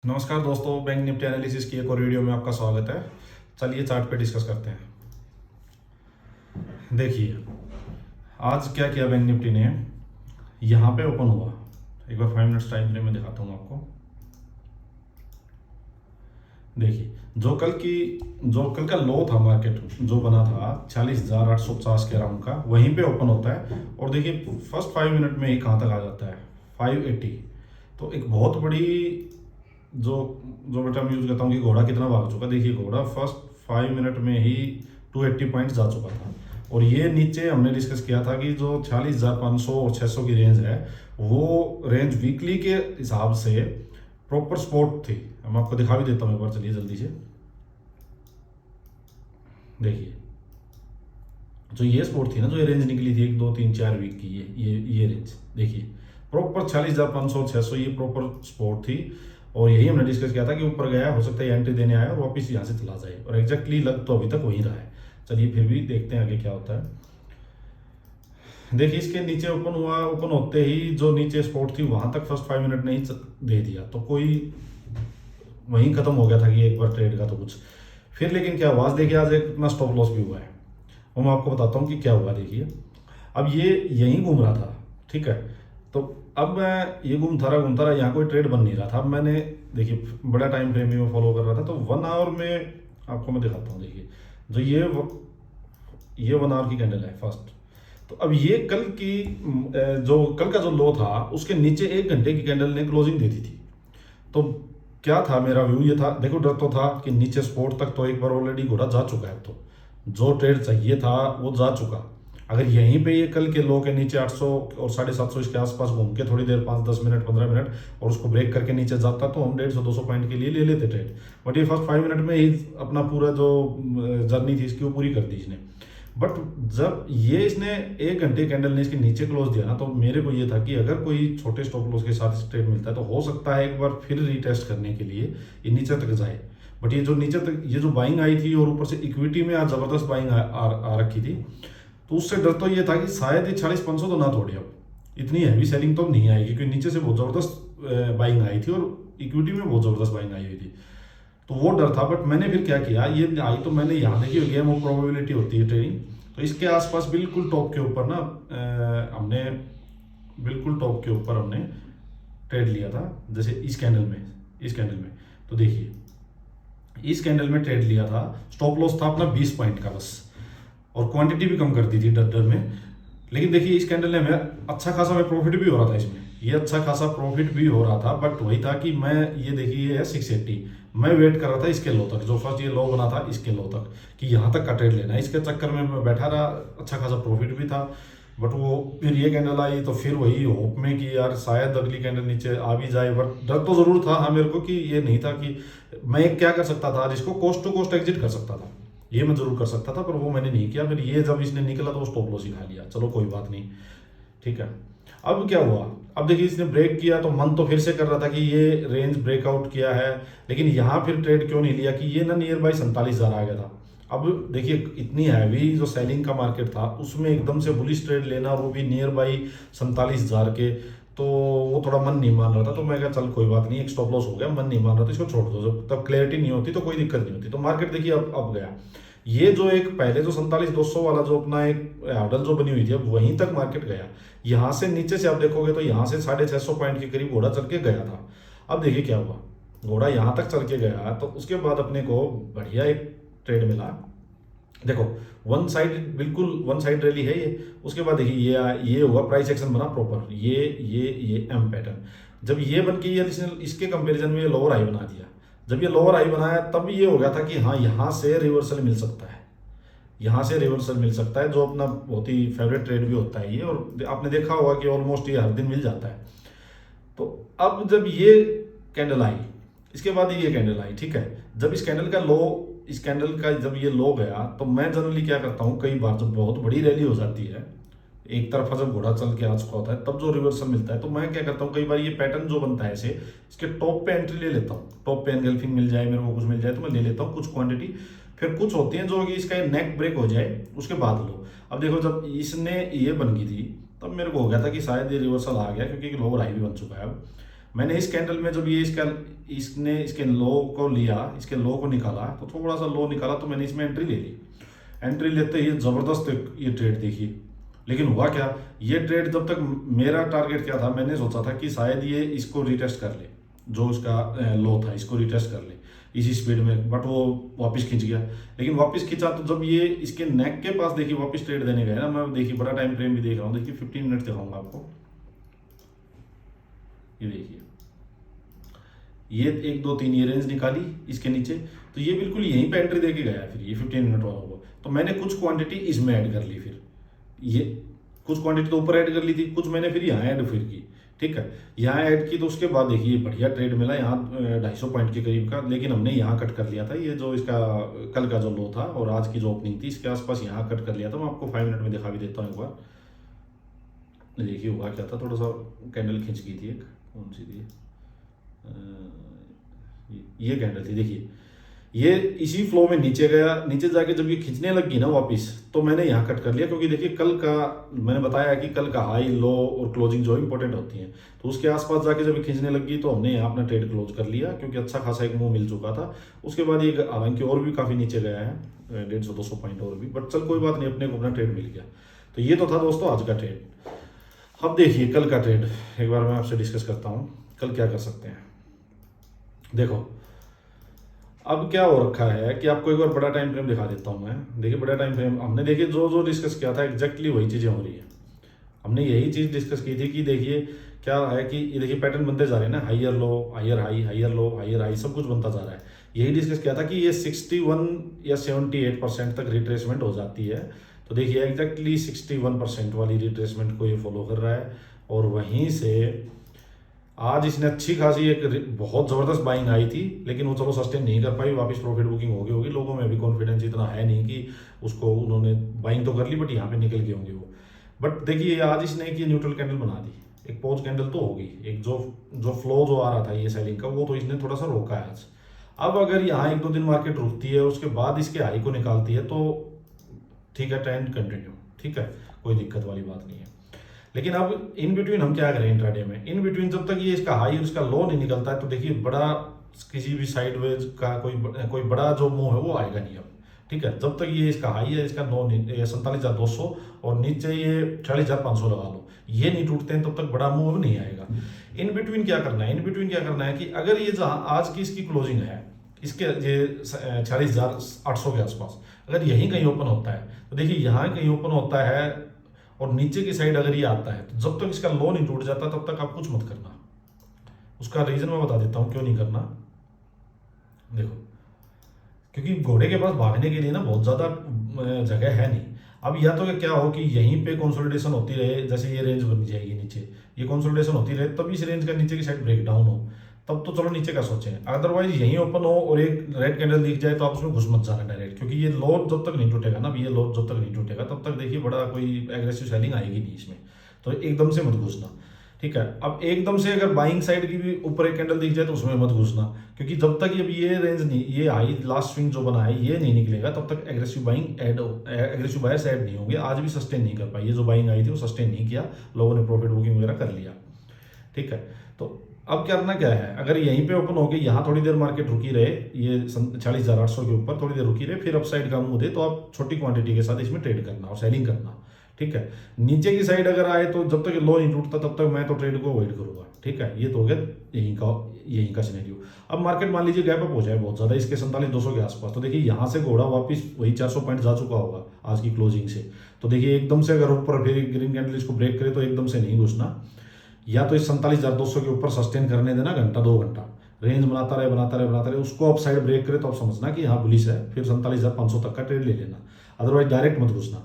नमस्कार दोस्तों, bank Nifty analysis की एक और वीडियो में आपका स्वागत है। चलिए चार्ट पे डिस्कस करते हैं। देखिए आज क्या किया बैंक निफ्टी ने, यहाँ पे ओपन हुआ। एक बार 5 मिनट्स टाइम फ्रेम में दिखाता हूँ आपको। देखिए जो कल का लो था, मार्केट जो बना था 46,850 के अराउंड का, वहीं पे ओपन होता है। और देखिए फर्स्ट 5 मिनट में ही कहाँ तक आ जाता है, 580। तो एक बहुत बड़ी जो जो बेटा मैं यूज करता हूँ कि घोड़ा कितना भाग चुका। देखिए घोड़ा फर्स्ट 5 मिनट में ही 280 पॉइंट्स जा चुका था। और ये नीचे हमने डिस्कस किया था कि जो 46,500 और 600 की रेंज है, वो रेंज वीकली के हिसाब से प्रॉपर सपोर्ट थी। मैं आपको दिखा भी देता हूँ एक बार, चलिए जल्दी से देखिए। जो ये सपोर्ट थी ना, जो ये रेंज निकली थी 1 2 3 4 वीक की, ये रेंज देखिए प्रॉपर 46,500 600, ये प्रॉपर सपोर्ट थी। और यही हमने डिस्कस किया था कि ऊपर गया, हो सकता है एंट्री देने आया और वापस यहाँ से चला जाए। और एग्जैक्टली लग तो अभी तक वही रहा है। चलिए फिर भी देखते हैं आगे क्या होता है। देखिए इसके नीचे ओपन हुआ, ओपन होते ही जो नीचे सपोर्ट थी वहां तक फर्स्ट 5 मिनट नहीं दे दिया, तो कोई वहीं खत्म हो गया था कि एक बार ट्रेड का तो कुछ। फिर लेकिन क्या हुआ, आज देखिए आज एक अपना स्टॉप लॉस भी हुआ है, वो मैं आपको बताता हूँ कि क्या हुआ। देखिए अब ये यहीं घूम रहा था, ठीक है। तो अब मैं ये घूमता रहा, यहाँ कोई ट्रेड बन नहीं रहा था। अब मैंने देखिए बड़ा टाइम फ्रेम में फॉलो कर रहा था, तो 1 आवर में आपको मैं दिखाता हूँ। देखिए जो ये 1 आवर की कैंडल है फर्स्ट। तो अब ये कल की जो कल का जो लो था, उसके नीचे 1 घंटे की कैंडल ने क्लोजिंग दे दी थी। तो क्या था, मेरा व्यू ये था, देखो डर तो था कि नीचे सपोर्ट तक तो एक बार ऑलरेडी घोड़ा जा चुका है। तो जो ट्रेड चाहिए था वो जा चुका। अगर यहीं पे ये कल के लो के नीचे 800 और 750 इसके आसपास घूम के थोड़ी देर 5 10 मिनट 15 मिनट और उसको ब्रेक करके नीचे जाता, तो हम 150 200 पॉइंट के लिए ले लेते ट्रेड। बट ये फर्स्ट 5 मिनट में ही अपना पूरा जो जर्नी थी इसकी वो पूरी कर दी इसने। बट जब ये इसने 1 घंटे कैंडल ने इसके नीचे क्लोज दिया ना, तो मेरे को ये था कि अगर कोई छोटे स्टॉप लॉस के साथ ट्रेड मिलता है तो हो सकता है एक बार फिर रीटेस्ट करने के लिए ये नीचे तक जाए। बट ये जो नीचे तक ये जो बाइंग आई थी और ऊपर से इक्विटी में आज जबरदस्त बाइंग आ रखी थी, तो उससे डर तो ये था कि शायद ये 46,500 तो ना तोड़े। अब इतनी हैवी सेलिंग तो नहीं आएगी, क्योंकि नीचे से बहुत जबरदस्त बाइंग आई थी और इक्विटी में बहुत जबरदस्त बाइंग आई हुई थी। तो वो डर था। बट मैंने फिर क्या किया, ये आई तो मैंने यहाँ देखी गेम ऑफ प्रोबेबिलिटी होती है ट्रेडिंग। तो इसके आसपास बिल्कुल टॉप के ऊपर ना हमने बिल्कुल टॉप के ऊपर हमने ट्रेड लिया था। जैसे इस कैंडल में तो देखिए इस कैंडल में ट्रेड लिया था। स्टॉप लॉस था अपना 20 पॉइंट का बस, और क्वांटिटी भी कम कर दी थी डर में। लेकिन देखिए इस कैंडल ने हमें अच्छा खासा में प्रॉफिट भी हो रहा था इसमें, ये अच्छा खासा प्रॉफिट भी हो रहा था। बट वही था कि मैं ये देखिए ये है 680, मैं वेट कर रहा था इसके लो तक, जो फर्स्ट ये लो बना था इसके लो तक, कि यहाँ तक का ट्रेड लेना है। इसके चक्कर में मैं बैठा रहा, अच्छा खासा प्रॉफिट भी था। बट वो फिर ये कैंडल आई तो फिर वही होप में कि यार शायद अगली कैंडल नीचे आ भी जाए। बट डर तो जरूर था हाँ मेरे को, कि ये नहीं था कि मैं क्या कर सकता था, जिसको कोस्ट टू कोस्ट एग्जिट कर सकता था, ये मैं जरूर कर सकता था, पर वो मैंने नहीं किया। फिर ये जब इसने निकला तो स्टॉप लॉस ही खा लिया, चलो कोई बात नहीं, ठीक है। अब क्या हुआ, अब देखिए इसने ब्रेक किया तो मन तो फिर से कर रहा था कि ये रेंज ब्रेकआउट किया है, लेकिन यहाँ फिर ट्रेड क्यों नहीं लिया कि ये ना नियर बाई 47,000 आ गया था। अब देखिए इतनी हैवी जो सेलिंग का मार्केट था, उसमें एकदम से बुलिश ट्रेड लेना, और वो भी नियर बाई 47,000 के, तो वो थोड़ा मन नहीं मान रहा था। तो मैं कहा चल कोई बात नहीं, एक स्टॉप लॉस हो गया, मन नहीं मान रहा था, इसको छोड़ दो। जब तब क्लैरिटी नहीं होती तो कोई दिक्कत नहीं होती। तो मार्केट देखिए अब गया, ये जो एक पहले जो 47,200 वाला जो अपना एक हर्डल जो बनी हुई थी, अब वहीं तक मार्केट गया। यहाँ से नीचे से आप देखोगे तो यहाँ से 650 पॉइंट के करीब घोड़ा चल के गया था। अब देखिए क्या हुआ, घोड़ा यहाँ तक चल के गया तो उसके बाद अपने को बढ़िया एक ट्रेड मिला। देखो बिल्कुल वन साइड रैली है ये। उसके बाद देखिए ये हुआ, प्राइस एक्शन बना प्रॉपर, ये एम पैटर्न। जब ये बन के ये इसके कंपैरिजन में ये लोअर हाई बना दिया। जब ये लोअर हाई बनाया तब ये हो गया था कि हाँ यहाँ से रिवर्सल मिल सकता है, यहाँ से रिवर्सल मिल सकता है, जो अपना बहुत ही फेवरेट ट्रेड भी होता है ये। और आपने देखा होगा कि ऑलमोस्ट ये हर दिन मिल जाता है। तो अब जब ये कैंडल आई, इसके बाद ये कैंडल आई, ठीक है। जब इस कैंडल का जब ये लो गया, तो मैं जनरली क्या करता हूँ, कई बार जब बहुत बड़ी रैली हो जाती है, एक तरफा जब घोड़ा चल के आ चुका होता है, तब जो रिवर्सल मिलता है, तो मैं क्या करता हूँ, कई बार ये पैटर्न जो बनता है ऐसे, इसके टॉप पे एंट्री ले लेता हूँ। टॉप पे एनगल्फिंग मिल जाए मेरे को, कुछ मिल जाए तो मैं ले लेता हूँ कुछ क्वांटिटी। फिर कुछ होती हैं जो कि इसका नेक ब्रेक हो जाए उसके बाद लो। अब देखो जब इसने ये बन गई थी, तब मेरे को हो गया था कि शायद ये रिवर्सल आ गया, क्योंकि लोअर हाई भी बन चुका है अब। मैंने इस कैंडल में जब ये इसने इसके लो को लिया, इसके लो को निकाला, तो थोड़ा सा लो निकाला तो मैंने इसमें एंट्री ले ली। एंट्री लेते ही जबरदस्त ये ट्रेड देखिए, लेकिन हुआ क्या, ये ट्रेड जब तक, मेरा टारगेट क्या था, मैंने सोचा था कि शायद ये इसको रिटेस्ट कर ले, जो इसका लो था इसको रिटेस्ट कर ले इसी स्पीड में, बट वो वापस खींच गया। लेकिन वापस खींचा तो जब ये इसके नेक के पास देखिए वापस ट्रेड देने गए ना, मैं देखिए बड़ा टाइम फ्रेम भी देख रहा हूँ, देखिए 15 मिनट दिखाऊंगा आपको। ये देखिए, ये 1 2 3 ये रेंज निकाली इसके नीचे, तो ये बिल्कुल यहीं पे एंट्री देके गया फिर ये 15 मिनट वालों को। तो मैंने कुछ क्वांटिटी इसमें ऐड कर ली, फिर ये कुछ क्वांटिटी तो ऊपर ऐड कर ली थी, कुछ मैंने फिर यहाँ ऐड फिर की, ठीक है। यहाँ ऐड की तो उसके बाद देखिए बढ़िया ट्रेड मिला यहाँ 250 पॉइंट के करीब का, लेकिन हमने यहाँ कट कर लिया था, ये जो इसका कल का जो लो था और आज की जो ओपनिंग थी इसके आसपास यहाँ कट कर लिया था। मैं आपको 5 मिनट में दिखा भी देता हूँ एक बार। देखिए हुआ क्या था, थोड़ा सा कैंडल खिंच गई थी, एक कौन सी थी, ये कैंडल थी, देखिए ये इसी फ्लो में नीचे गया, नीचे जाके जब ये खींचने लगी ना वापस, तो मैंने यहाँ कट कर लिया, क्योंकि देखिए कल का मैंने बताया कि कल का हाई लो और क्लोजिंग जो इंपॉर्टेंट होती है, तो उसके आसपास जाके जब ये खींचने लगी तो हमने यहाँ अपना ट्रेड क्लोज कर लिया, क्योंकि अच्छा खासा एक मूव मिल चुका था। उसके बाद ये हालांकि और भी काफ़ी नीचे गया है, 150-200 पॉइंट और भी, बट चल कोई बात नहीं, अपने को अपना ट्रेड मिल गया। तो ये तो था दोस्तों आज का ट्रेड। अब देखिए कल का ट्रेड एक बार मैं आपसे डिस्कस करता हूँ, कल क्या कर सकते हैं। देखो अब क्या हो रखा है कि आपको एक बार बड़ा टाइम फ्रेम दिखा देता हूँ मैं। देखिए बड़ा टाइम फ्रेम हमने देखिए जो जो डिस्कस किया था एग्जैक्टली वही चीज़ें हो रही है। हमने यही चीज़ डिस्कस की थी कि देखिए क्या है कि ये देखिए पैटर्न बनते जा रहे हैं ना, हाइयर लो हाइयर हाई, हाइयर लो हाइयर हाई, सब कुछ बनता जा रहा है। यही डिस्कस किया था कि ये 61 या 78% तक रिट्रेसमेंट हो जाती है। तो देखिए एग्जैक्टली 61% वाली रिट्रेसमेंट को ये फॉलो कर रहा है, और वहीं से आज इसने अच्छी खासी एक बहुत ज़बरदस्त बाइंग आई थी, लेकिन वो चलो सस्टेन नहीं कर पाई, वापस प्रॉफिट बुकिंग हो गई होगी। लोगों में अभी कॉन्फिडेंस इतना है नहीं कि उसको उन्होंने बाइंग तो कर ली, बट यहाँ पे निकल गए होंगे वो। बट देखिए आज इसने एक ये न्यूट्रल कैंडल बना दी, एक पॉज कैंडल तो होगी, एक जो फ्लो जो आ रहा था ये सेलिंग का, वो तो इसने थोड़ा सा रोका है आज। अब अगर यहाँ 1 2 दिन मार्केट रुकती है, उसके बाद इसके हाई को निकालती है, तो ठीक है, ट्रेंड कंटिन्यू, ठीक है, कोई दिक्कत वाली बात नहीं है। लेकिन अब इन बिटवीन हम क्या करें इंट्राडे में, इन बिटवीन जब तक ये इसका हाई और इसका लो नहीं निकलता है, तो देखिए बड़ा किसी भी साइडवेज का कोई बड़ा जो मूव है वो आएगा नहीं अब, ठीक है। जब तक ये इसका हाई है, इसका 47,200 और नीचे ये 46,500 लगा लो, ये नहीं टूटते हैं, तब तक बड़ा मूव नहीं आएगा। इन बिटवीन क्या करना है, इन बिटवीन क्या करना है कि अगर ये जहाँ आज की इसकी क्लोजिंग है, इसके ये 46,800 के आसपास अगर यहीं कहीं ओपन होता है, तो देखिए यहाँ कहीं ओपन होता है और नीचे की साइड अगर ये आता है, तो जब तक इसका लो नहीं टूट जाता तब तक आप कुछ मत करना। उसका रीजन मैं बता देता हूँ क्यों नहीं करना। देखो, क्योंकि घोड़े के पास भागने के लिए ना बहुत ज़्यादा जगह है नहीं। अब या तो क्या हो कि यहीं पे कंसोलिडेशन होती रहे, जैसे ये रेंज बन जाएगी नीचे, ये कंसोलिडेशन होती रहे, तब इस रेंज का नीचे की साइड ब्रेक डाउन हो, तब तो चलो नीचे का सोचें। अदरवाइज यहीं ओपन हो और एक रेड कैंडल दिख जाए तो आप उसमें घुस मत जाना डायरेक्ट, क्योंकि ये लो जब तक नहीं टूटेगा ना, ये लो जब तक नहीं टूटेगा तब तक देखिए बड़ा कोई एग्रेसिव सेलिंग आएगी नहीं इसमें, तो एकदम से मत घुसना, ठीक है। अब एकदम से अगर बाइंग साइड की भी ऊपर एक कैंडल दिख जाए तो उसमें मत घुसना, क्योंकि जब तक ये रेंज नहीं, ये हाई लास्ट स्विंग जो बना है ये नहीं निकलेगा, तब तक एग्रेसिव बायर्स ऐड नहीं होंगे। आज भी सस्टेन नहीं कर पाई, ये जो बाइंग आई थी वो सस्टेन नहीं किया, लोगों ने प्रॉफिट बुकिंग वगैरह कर लिया, ठीक है। तो अब करना क्या है, अगर यहीं पे ओपन होके यहाँ थोड़ी देर मार्केट रुकी रहे, ये 46,800 के ऊपर थोड़ी देर रुकी रहे, फिर अपसाइड का मुंह दे, तो आप छोटी क्वांटिटी के साथ इसमें ट्रेड करना और सेलिंग करना, ठीक है। नीचे की साइड अगर आए तो जब तक लो नहीं टूटता तब तक मैं तो ट्रेड को अवॉइड करूंगा, ठीक है। ये तो हो गया यहीं का सिनेरियो। अब मार्केट मान लीजिए गैप अप हो जाए बहुत ज़्यादा इसके 47,200 के आसपास, तो देखिए यहाँ से घोड़ा वापस वही 400 पॉइंट जा चुका होगा आज की क्लोजिंग से, तो देखिए एकदम से अगर ऊपर फिर ग्रीन कैंडल इसको ब्रेक करे तो एकदम से नहीं घुसना, या तो इस 47,200 के ऊपर सस्टेन करने देना, घंटा 2 घंटा रेंज बनाता रहे, उसको अप साइड ब्रेक करे तो आप समझना कि यहाँ बुलिश है, फिर 47,500 तक का ट्रेड ले लेना, अदरवाइज डायरेक्ट मत घुसना।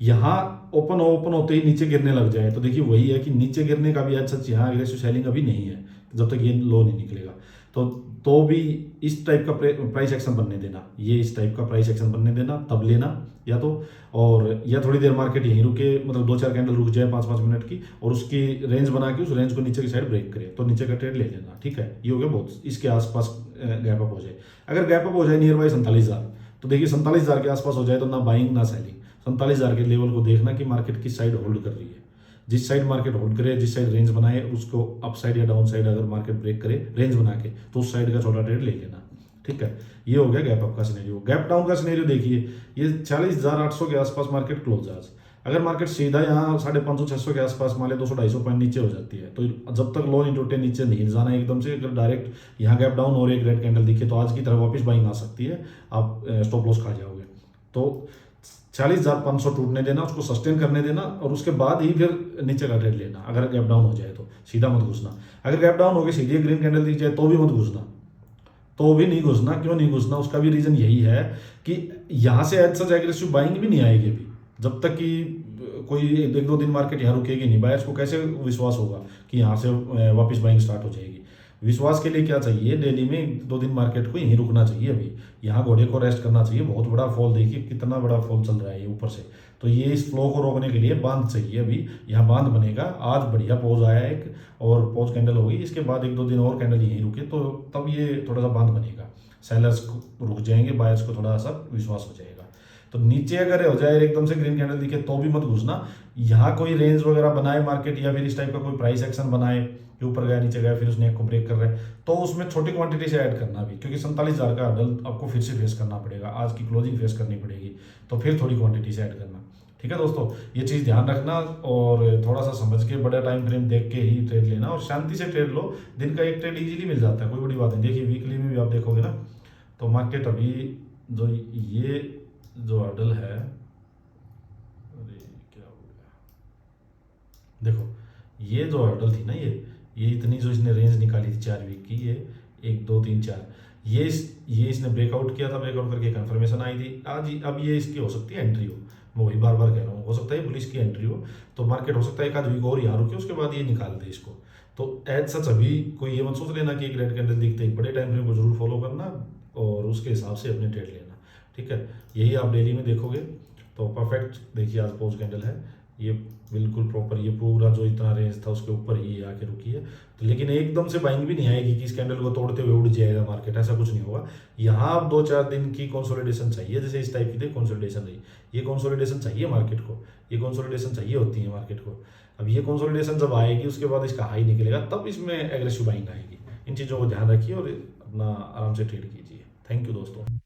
यहाँ ओपन होते ही नीचे गिरने लग जाए तो देखिए वही है कि नीचे गिरने का भी अच्छा यहाँ एग्रेसिव सेलिंग अभी नहीं है जब तक ये लो नहीं निकलेगा, तो भी इस टाइप का प्राइस एक्शन बनने देना, ये इस टाइप का प्राइस एक्शन बनने देना, तब लेना या तो, और या थोड़ी देर मार्केट यहीं रुके, मतलब 2-4 कैंडल रुक जाए 5-5 मिनट की, और उसकी रेंज बना के उस रेंज को नीचे की साइड ब्रेक करे तो नीचे का ट्रेड ले लेना, ठीक है। ये हो गया बहुत, इसके आसपास गैप अप हो जाए, अगर गैप अप हो जाए नियर बाई 47,000, तो देखिए 47,000 के आसपास हो जाए तो ना बाइंग ना सेलिंग, 47,000 के लेवल को देखना कि मार्केट किस साइड होल्ड कर रही है, जिस साइड मार्केट होल्ड करे, जिस साइड रेंज बनाए, उसको अप साइड या डाउन साइड अगर मार्केट ब्रेक करे रेंज बना के, तो उस साइड का छोटा ट्रेड ले लेना। ठीक है, ये हो गया गैप अप का सिनेरियो। गैप डाउन का सिनेरियो देखिए, ये 40,800 के आसपास मार्केट क्लोज आज। अगर मार्केट सीधा यहाँ 550-600 के आसपास मान ले 200-250 पॉइंट नीचे हो जाती है, तो जब तक लो नहीं टूटे नीचे नहीं जाना है एकदम से। अगर डायरेक्ट यहाँ गैप डाउन और एक रेड कैंडल दिखे तो आज की तरह वापस बाइंग आ सकती है, आप स्टॉप लॉस खा जाओगे। तो 40,500 टूटने देना, उसको सस्टेन करने देना, और उसके बाद ही फिर नीचे का ट्रेड लेना। अगर गैप डाउन हो जाए तो सीधा मत घुसना। अगर गैप डाउन हो गया सीधी ग्रीन कैंडल दिख जाए तो भी मत घुसना, तो भी नहीं घुसना। क्यों नहीं घुसना, उसका भी रीजन यही है कि यहाँ से एज सच एग्रेसिव बाइंग भी नहीं आएगी अभी, जब तक कि कोई 1-2 दिन मार्केट यहाँ रुकेगी नहीं। बायर्स को कैसे विश्वास होगा कि यहाँ से वापस बाइंग स्टार्ट हो जाएगी। विश्वास के लिए क्या चाहिए, डेली में 1-2 दिन मार्केट को यहीं रुकना चाहिए। अभी यहाँ घोड़े को रेस्ट करना चाहिए। बहुत बड़ा फॉल देखिए, कितना बड़ा फॉल चल रहा है ये ऊपर से, तो ये इस फ्लो को रोकने के लिए बांध चाहिए। अभी यहाँ बांध बनेगा। आज बढ़िया पोज आया एक, और पोज कैंडल होगी, इसके बाद 1-2 दिन और कैंडल यहीं रुके तो तब ये थोड़ा सा बांध बनेगा। सेलर्स रुक जाएंगे, बायर्स को थोड़ा सा विश्वास हो जाएगा। तो नीचे अगर हो जाए एकदम से ग्रीन कैंडल दिखे तो भी मत घुसना। यहाँ कोई रेंज वगैरह बनाए मार्केट, या फिर इस टाइप का कोई प्राइस एक्शन बनाए कि ऊपर गया नीचे गया फिर उसने को ब्रेक कर रहा है, तो उसमें छोटी क्वांटिटी से ऐड करना भी, क्योंकि 47,000 का हर्डल आपको फिर से फेस करना पड़ेगा। आज की क्लोजिंग फेस करनी पड़ेगी, तो फिर थोड़ी क्वांटिटी से ऐड करना। ठीक है दोस्तों, ये चीज़ ध्यान रखना, और थोड़ा सा समझ के बड़ा टाइम फ्रेम देख के ही ट्रेड लेना, और शांति से ट्रेड लो। दिन का एक ट्रेड इजीली मिल जाता है, कोई बड़ी बात नहीं। देखिए वीकली में भी आप देखोगे ना, तो मार्केट अभी जो ये जो हर्डल है, अरे क्या हो गया, देखो ये जो हर्डल थी ना, ये इतनी जो इसने रेंज निकाली थी 4 वीक की, ये 1 2 3 4, ये इसने ब्रेकआउट किया था। ब्रेकआउट करके कंफर्मेशन आई थी आज। अब ये इसकी हो सकती है एंट्री हो, मैं वही बार बार कह रहा हूँ, हो सकता है पुलिस की एंट्री हो। तो मार्केट हो सकता है 1 आध वीक और यहाँ रुके, उसके बाद ये निकाल दे इसको। तो एज सच अभी कोई ये मत सोच लेना कि एक रेड कैंडल दिखते एक बड़े टाइम फ्रेम को जरूर फॉलो करना, और उसके हिसाब से अपने ट्रेड लेना। ठीक है, यही आप डेली में देखोगे तो परफेक्ट। देखिए आज पोज कैंडल है, ये बिल्कुल प्रॉपर, ये पूरा जो इतना रेंज था उसके ऊपर ही आके रुकी है। तो लेकिन एकदम से बाइंग भी नहीं आएगी कि इस कैंडल को तोड़ते हुए उड़ जाएगा मार्केट, ऐसा कुछ नहीं होगा। यहाँ आप 2-4 दिन की कंसोलिडेशन चाहिए, जैसे इस टाइप की कंसोलिडेशन रही, ये कंसोलिडेशन चाहिए मार्केट को, ये कंसोलिडेशन चाहिए होती है मार्केट को। अब ये कंसोलिडेशन जब आएगी उसके बाद इसका हाई निकलेगा, तब इसमें एग्रेसिव बाइंग आएगी। इन चीज़ों को ध्यान रखिए और अपना आराम से ट्रेड कीजिए। थैंक यू दोस्तों।